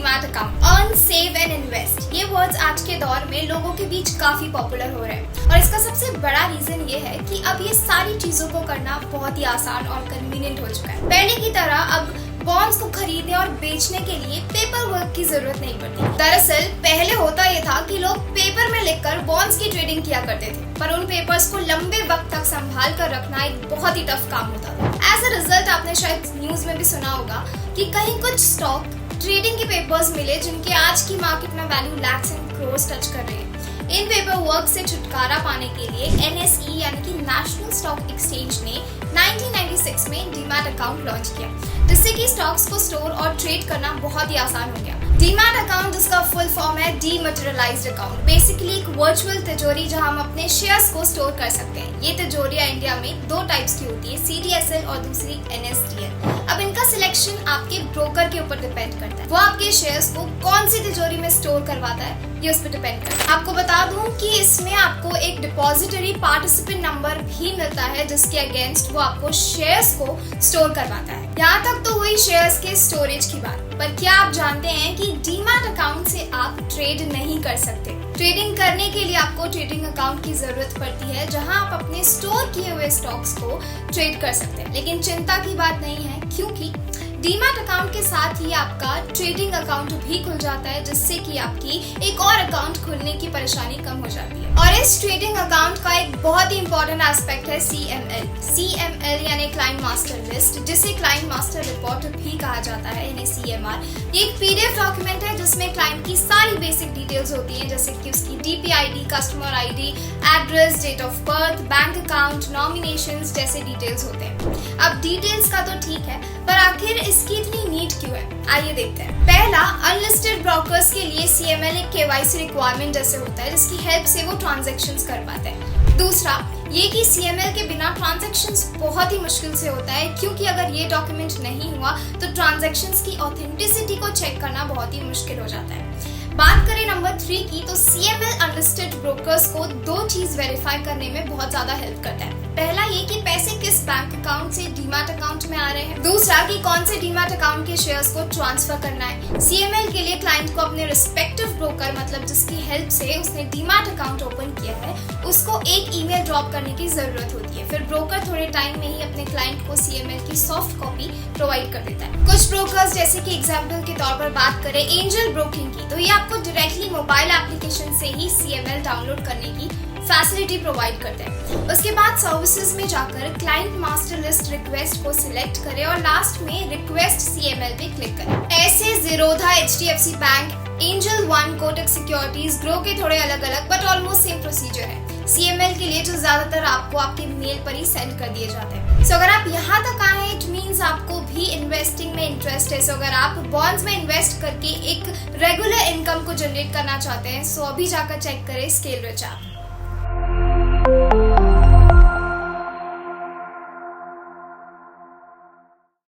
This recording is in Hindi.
Demat account. Earn, save and invest, ये वर्ड्स आज के दौर में लोगों के बीच काफी पॉपुलर हो रहे हैं और इसका सबसे बड़ा रीजन ये है कि अब ये सारी चीजों को करना बहुत ही आसान और कन्वीनियंट हो चुका है। पहले की तरह अब बॉन्ड्स को खरीदने और बेचने के लिए पेपर वर्क की जरूरत नहीं पड़ती। दरअसल पहले होता ये था कि लोग पेपर में लिखकर बॉन्ड्स की ट्रेडिंग किया करते थे, पर उन पेपर्स को लंबे वक्त तक संभाल कर रखना एक बहुत ही टफ काम होता था। एज अ रिजल्ट आपने शायद न्यूज में भी सुना होगा कि कहीं कुछ स्टॉक ट्रेडिंग के पेपर्स मिले जिनके आज की मार्केट में value lakhs and crores touch कर रहे हैं। इन पेपर वर्क से छुटकारा पाने के लिए NSE यानी कि नेशनल स्टॉक एक्सचेंज ने 1996 में डीमैट अकाउंट लॉन्च किया, जिससे कि स्टॉक्स को स्टोर और ट्रेड करना बहुत ही आसान हो गया। डीमैट अकाउंट जिसका फुल फॉर्म है डीमैटेरियलाइज्ड अकाउंट, बेसिकली एक वर्चुअल तिजोरी जहां हम अपने शेयर्स को स्टोर कर सकते हैं। ये तिजोरियां इंडिया में दो टाइप्स की होती है, CDSL और दूसरी NSDL। अब इनका सिलेक्शन आपके ब्रोकर के ऊपर डिपेंड करता है, वो आपके शेयर्स को कौन सी तिजोरी में स्टोर करवाता है ये उस पर डिपेंड करता है। आपको बता दूं कि इसमें आपको एक डिपॉजिटरी पार्टिसिपेंट नंबर भी मिलता है जिसके अगेंस्ट वो आपको शेयर्स को स्टोर करवाता है। यहाँ तक तो हुई शेयर्स के स्टोरेज की बात, पर क्या आप जानते हैं कि डीमैट अकाउंट से आप ट्रेड नहीं कर सकते। ट्रेडिंग करने के लिए आपको ट्रेडिंग अकाउंट की जरूरत पड़ती है जहां आप अपने स्टोर किए हुए स्टॉक्स को ट्रेड कर सकते हैं। लेकिन चिंता की बात नहीं है, क्योंकि डीमैट अकाउंट के साथ ही आपका ट्रेडिंग अकाउंट भी खुल जाता है, जिससे कि आपकी एक और अकाउंट खुलने की परेशानी कम हो जाती है। और इस ट्रेडिंग अकाउंट का एक बहुत ही इंपॉर्टेंट एस्पेक्ट है CML यानी क्लाइंट मास्टर लिस्ट, जिसे क्लाइंट मास्टर रिपोर्ट भी कहा जाता है यानी CMR। ये एक PDF डॉक्यूमेंट है जिसमें क्लाइंट की सारी बेसिक डिटेल्स होती हैं, जैसे कि उसकी DPID, customer ID, address, date of birth, bank account, nominations जैसे डिटेल्स होते हैं। अब डिटेल्स का तो ठीक है, पर आखिर इसकी इतनी नीड क्यों है, आइए देखते हैं। पहला, अनलिस्टेड ब्रोकर्स के लिए CML एक KYC रिक्वायरमेंट जैसे होता है, जिसकी हेल्प से वो ट्रांजैक्शंस कर पाते हैं। दूसरा, ये कि CML के बिना ट्रांजैक्शंस बहुत ही मुश्किल से होता है, क्योंकि अगर ये डॉक्यूमेंट नहीं हुआ तो ट्रांजैक्शंस की ऑथेंटिसिटी को चेक करना बहुत ही मुश्किल हो जाता है। बात करें नंबर 3 की, तो CML अनलिस्टेड ब्रोकर्स को दो चीज वेरीफाई करने में बहुत ज्यादा हेल्प करता है। पहला ये कि पैसे किस बैंक अकाउंट से डीमैट अकाउंट में आ रहे हैं। दूसरा कि कौन से डीमैट अकाउंट के शेयर्स को ट्रांसफर करना है। CML के लिए क्लाइंट को अपने रिस्पेक्टिव ब्रोकर, मतलब जिसकी हेल्प से उसने डीमैट अकाउंट ओपन किया है, उसको एक ईमेल ड्रॉप करने की जरूरत होती है। फिर ब्रोकर थोड़े टाइम में ही अपने क्लाइंट को CML की सॉफ्ट कॉपी प्रोवाइड कर देता है। कुछ ब्रोकर्स, जैसे कि एग्जाम्पल के तौर पर बात करें एंजल ब्रोकिंग की, तो ये आपको डायरेक्टली मोबाइल एप्लीकेशन से ही CML डाउनलोड करने की फैसिलिटी प्रोवाइड करते हैं। उसके बाद सर्विसेज में जाकर क्लाइंट मास्टर लिस्ट रिक्वेस्ट को सिलेक्ट करें और लास्ट में रिक्वेस्ट CML पे क्लिक करें। ऐसे Zerodha, HDFC bank, angel one, Kotak securities, grow के थोड़े अलग अलग बट ऑलमोस्ट सेम प्रोसीजर है CML के लिए, जो ज्यादातर आपको आपके मेल पर ही सेंड कर दिए जाते हैं। सो अगर आप यहाँ तक आए हैं, इट मीन्स आपको भी इन्वेस्टिंग में इंटरेस्ट है। सो अगर आप बॉन्ड्स में इन्वेस्ट करके एक रेगुलर इनकम को जनरेट करना चाहते हैं, सो अभी जाकर चेक करें स्केल रिच ऐप।